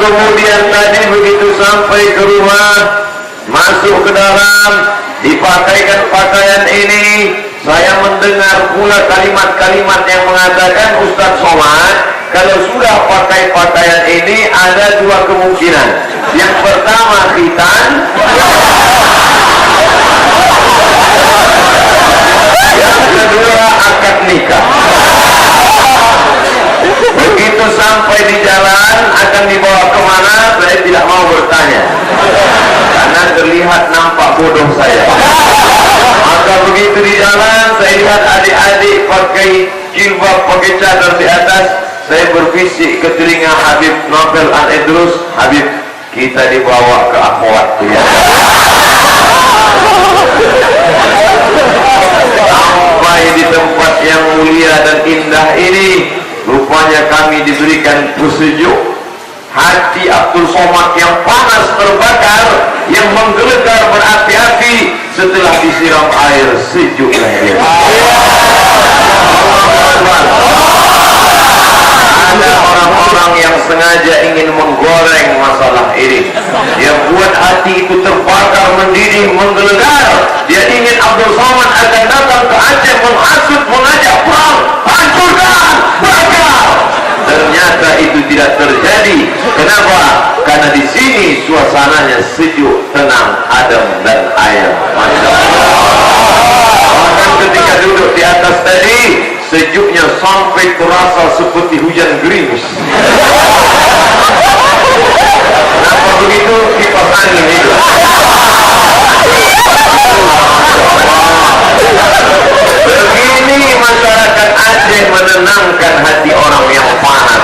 kemudian tadi begitu sampai ke rumah, masuk ke dalam, dipakaikan pakaian ini, saya mendengar pula kalimat-kalimat yang mengatakan, Ustaz Somad, kalau sudah pakai pakaian ini ada dua kemungkinan. Yang pertama khitan, yang kedua akad nikah. Begitu sampai di jalan akan dibawa kemana, saya tidak mau bertanya karena terlihat nampak bodoh saya. Maka begitu di jalan saya lihat adik-adik pakai jilbab, pakai cadar di atas. Saya berbisik ke telinga Habib Novel Al-Idrus, Habib, kita dibawa ke akhwat ya. Sampai di tempat yang mulia dan indah ini, rupanya kami diberikan pesejuk. Hati Abdul Somad yang panas terbakar, yang menggelegar berapi-api setelah disiram air sejuk lagi. Ada orang-orang yang sengaja ingin menggoreng masalah ini. Dia buat hati itu terbakar, mendidih, menggelegar. Dia ingin Abdul Somad akan datang ke Aceh menghasut, mengajak perang, hancurkan, bakar. Ternyata itu tidak terjadi. Kenapa? Karena di sini suasananya sejuk, tenang, adem dan ayem. Masya Allah. Bahkan ketika duduk di atas tadi, sejuknya sampai terasa seperti hujan gerimis. Kenapa begitu? Kipas angin itu. Begini masyarakat Aceh menenangkan hati orang yang panas.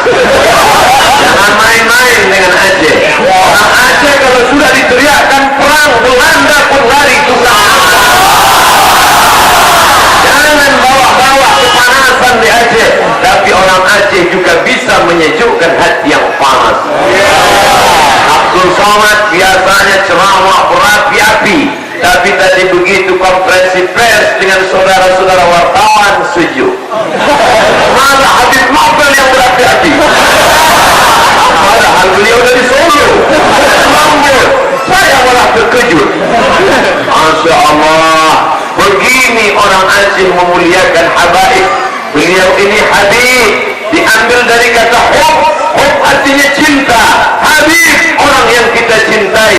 Jangan main-main dengan Aceh. Orang Aceh kalau sudah diteriakkan perang, Belanda pun lari tukang. Jangan bawa-bawa kepanasan di Aceh. Tapi orang Aceh juga bisa menyejukkan hati yang panas. Abdul Somad biasanya ceramah berapi-api, tapi tadi begitu konferensi pers dengan saudara-saudara wartawan sejuk. Malah Habib Novel yang berapi-api. Padahal beliau dari Solo. Saya malah terkejut. Masya Allah. Begini orang Aceh memuliakan habaib. Beliau ini Habib, diambil dari kata hub. Hub artinya cinta. Habib, orang yang kita cintai.